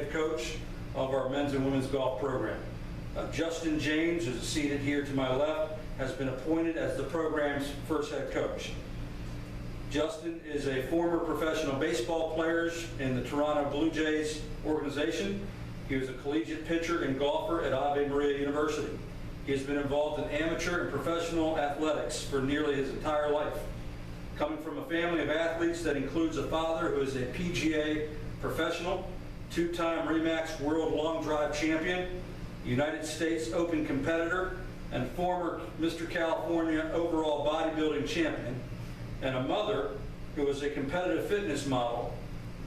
head coach of our men's and women's golf program. Justin James, who's seated here to my left, has been appointed as the program's first head coach. Justin is a former professional baseball player in the Toronto Blue Jays organization. He was a collegiate pitcher and golfer at Ave Maria University. He has been involved in amateur and professional athletics for nearly his entire life. Coming from a family of athletes that includes a father who is a PGA professional, two-time RE/MAX World Long Drive champion, United States Open competitor, and former Mr. California overall bodybuilding champion, and a mother who is a competitive fitness model,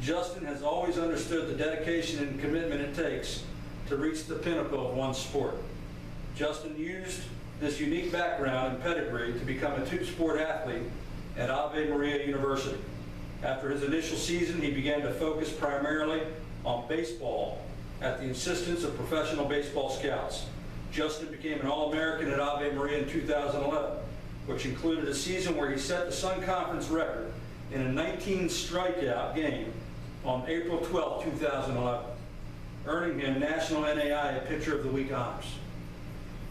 Justin has always understood the dedication and commitment it takes to reach the pinnacle of one's sport. Justin used this unique background and pedigree to become a two-sport athlete at Ave Maria University. After his initial season, he began to focus primarily on baseball at the insistence of professional baseball scouts. Justin became an All-American at Ave Maria in 2011, which included a season where he set the Sun Conference record in a 19 strikeout game on April 12, 2011, earning him National NAIA Pitcher of the Week honors.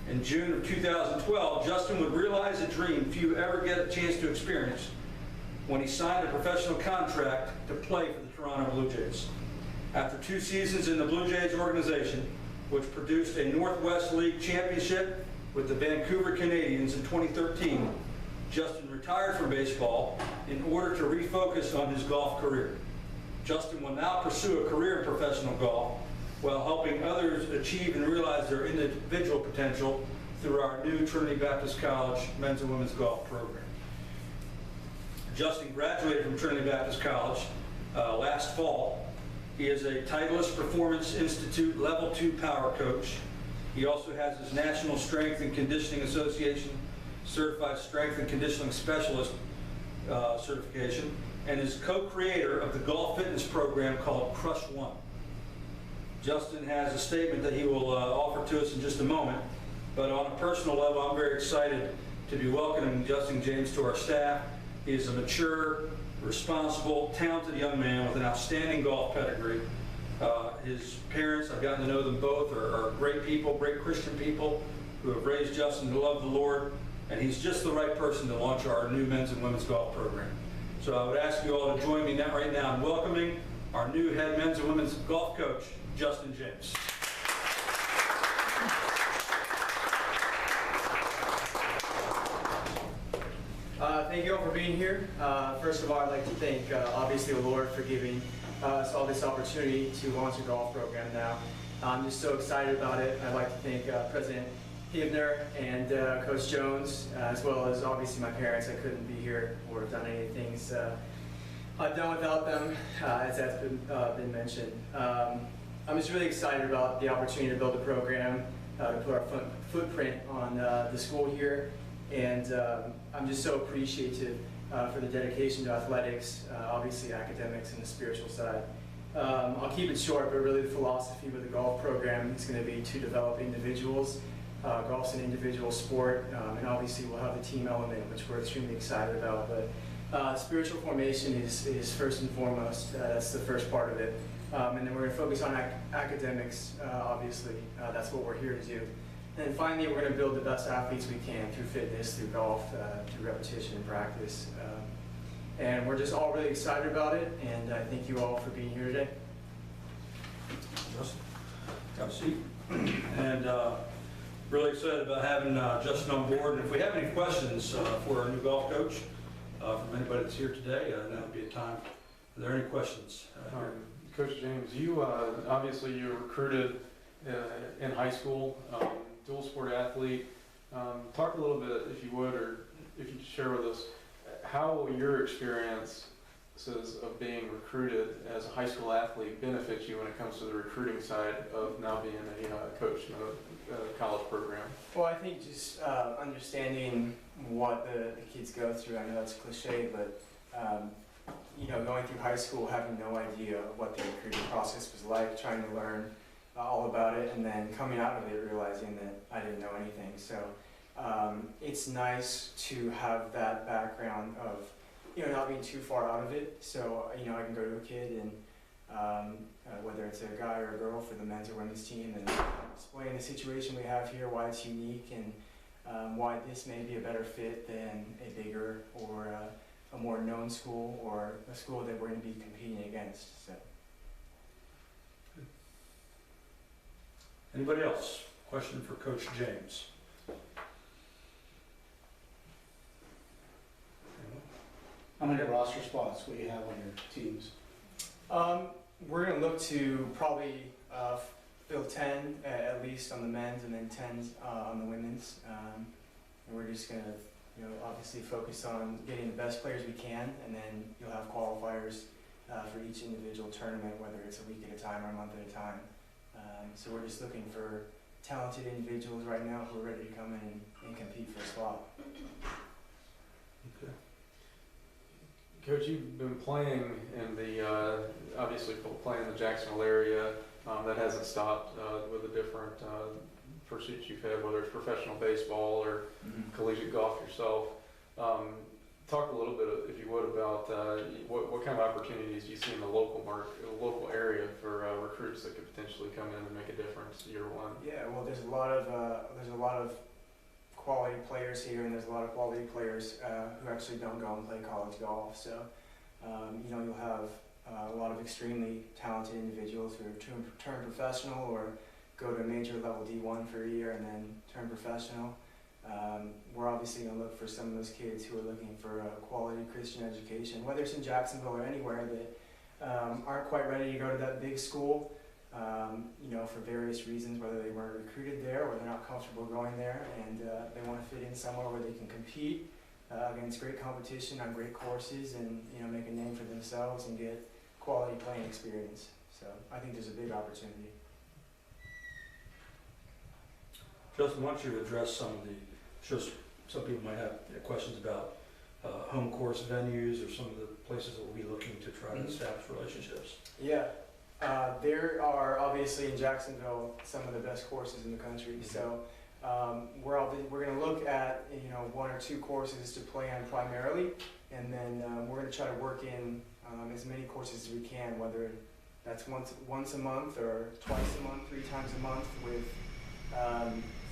In June of 2012, Justin would realize a dream few ever get a chance to experience when he signed a professional contract to play for the Toronto Blue Jays. After 2 seasons in the Blue Jays organization, which produced a Northwest League championship with the Vancouver Canadians in 2013, Justin retired from baseball in order to refocus on his golf career. Justin will now pursue a career in professional golf while helping others achieve and realize their individual potential through our new Trinity Baptist College men's and women's golf program. Justin graduated from Trinity Baptist College last fall. He is a Titleist Performance Institute Level 2 Power Coach. He also has his National Strength and Conditioning Association Certified Strength and Conditioning Specialist certification, and is co-creator of the golf fitness program called Crush One. Justin has a statement that he will offer to us in just a moment, but on a personal level, I'm very excited to be welcoming Justin James to our staff. He is a mature, responsible, talented young man with an outstanding golf pedigree. His parents, I've gotten to know them both, are great people, great Christian people who have raised Justin to love the Lord, and he's just the right person to launch our new men's and women's golf program. So I would ask you all to join me right now in welcoming our new head men's and women's golf coach, Justin James. Thank you all for being here. First of all, I'd like to thank, obviously, the Lord for giving us all this opportunity to launch a golf program now. I'm just so excited about it. I'd like to thank President Hibner and Coach Jones, as well as obviously my parents. I couldn't be here or have done any things I've done without them, as that's been mentioned. I'm just really excited about the opportunity to build a program, to put our footprint on the school here, and I'm just so appreciative for the dedication to athletics, obviously academics and the spiritual side. I'll keep it short, but really the philosophy with the golf program is going to be to develop individuals. Golf's an individual sport, and obviously we'll have the team element, which we're extremely excited about. But spiritual formation is first and foremost. That's the first part of it. And then we're going to focus on academics, obviously. That's what we're here to do. And then finally, we're going to build the best athletes we can through fitness, through golf, through repetition and practice. And we're just all really excited about it, and I thank you all for being here today. Justin, have a seat. And really excited about having Justin on board. And if we have any questions for our new golf coach, from anybody that's here today, that would be a time. Are there any questions? Coach James, you obviously you were recruited in high school, dual sport athlete. Talk a little bit, if you would, or if you could share with us how your experiences of being recruited as a high school athlete benefits you when it comes to the recruiting side of now being a coach in a college program. Well, I think just understanding what the kids go through. I know that's cliche, but going through high school, having no idea what the recruiting process was like, trying to learn all about it, and then coming out of it realizing that I didn't know anything. So it's nice to have that background of not being too far out of it. So I can go to a kid and whether it's a guy or a girl for the men's or women's team, and explain the situation we have here, why it's unique, and why this may be a better fit than a bigger or a more known school or a school that we're going to be competing against. So. Anybody else? Question for Coach James? How many roster spots will you have on your teams? We're going to look to probably fill 10 at least on the men's, and then 10 on the women's. And we're just going to, obviously focus on getting the best players we can, and then you'll have qualifiers for each individual tournament, whether it's a week at a time or a month at a time. So we're just looking for talented individuals right now who are ready to come in and compete for a spot. Okay. Coach, you've been playing in the, obviously playing in the Jacksonville area. That hasn't stopped with the different pursuits you've had, whether it's professional baseball or collegiate golf yourself. Talk a little bit, if you would, about what kind of opportunities you see in the local area for recruits that could potentially come in and make a difference year one. Yeah, well, there's a lot of quality players here, and there's a lot of quality players who actually don't go and play college golf. So, you'll have a lot of extremely talented individuals who turn professional or go to a major level D1 for a year and then turn professional. We're obviously going to look for some of those kids who are looking for a quality Christian education, whether it's in Jacksonville or anywhere, that aren't quite ready to go to that big school, for various reasons, whether they weren't recruited there or they're not comfortable going there, and they want to fit in somewhere where they can compete against great competition on great courses, and make a name for themselves and get quality playing experience. So I think there's a big opportunity. Justin, why don't you address some some people might have questions about home course venues or some of the places that we'll be looking to try to establish relationships. Yeah, there are obviously in Jacksonville some of the best courses in the country. So we're going to look at one or two courses to play on primarily, and then we're going to try to work in as many courses as we can, whether that's once a month or twice a month, 3 times a month, with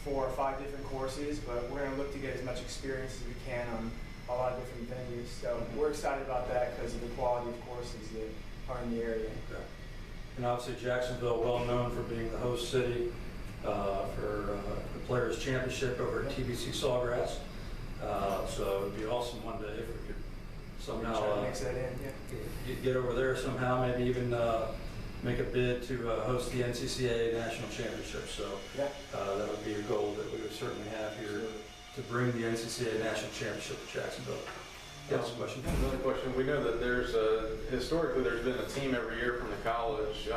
4 or 5 different courses. But we're going to look to get as much experience as we can on a lot of different venues. So we're excited about that because of the quality of courses that are in the area. Okay. And obviously Jacksonville, well known for being the host city for the Players' Championship over at TBC Sawgrass. So it'd be awesome one day if we could somehow mix that in, get over there somehow, maybe even make a bid to host the NCCAA National Championship. So that would be a goal that we would certainly have here to bring the NCCAA National Championship to Jacksonville. Yes, question? Another question. We know that historically there's been a team every year from the college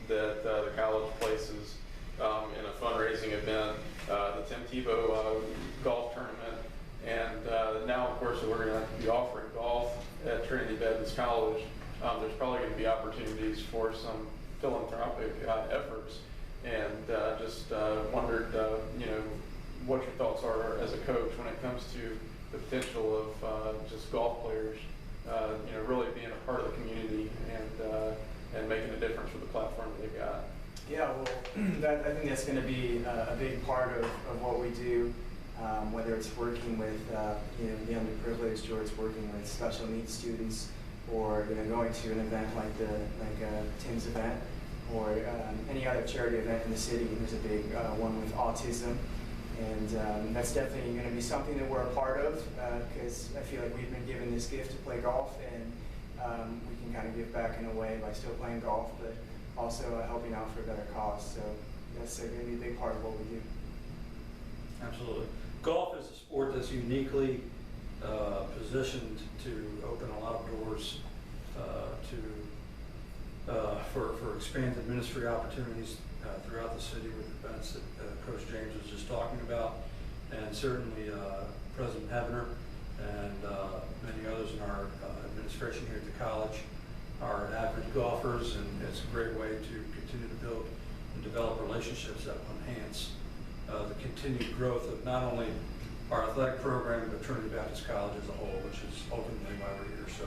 that the college places in a fundraising event, the Tim Tebow golf tournament. And now, of course, we're going to be offering golf at Trinity Baptist College. There's probably going to be opportunities for some philanthropic efforts, and just wondered, what your thoughts are as a coach when it comes to the potential of just golf players, really being a part of the community and making a difference with the platform that they've got. Yeah, well, I think that's going to be a big part of what we do. Whether it's working with the underprivileged, or it's working with special needs students, or going to an event like Tim's event, or any other charity event in the city. There's a big one with autism, and that's definitely going to be something that we're a part of, because I feel like we've been given this gift to play golf, and we can kind of give back in a way by still playing golf, but also helping out for a better cause. So that's going to be a big part of what we do. Absolutely. Golf is a sport that's uniquely positioned to open a lot of doors for expanded ministry opportunities throughout the city with events that Coach James was just talking about, and certainly President Hebner and many others in our administration here at the college are avid golfers, and it's a great way to continue to build and develop relationships that will enhance the continued growth of not only our athletic program, but Trinity Baptist College as a whole, which is ultimately why we're here. So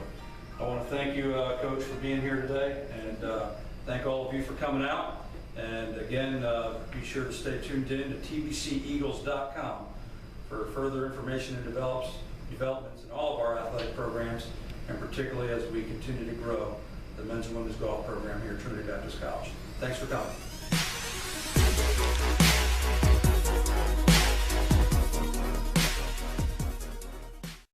I want to thank you, Coach, for being here today, and thank all of you for coming out. And again, be sure to stay tuned in to tbceagles.com for further information and developments in all of our athletic programs, and particularly as we continue to grow the men's and women's golf program here at Trinity Baptist College. Thanks for coming.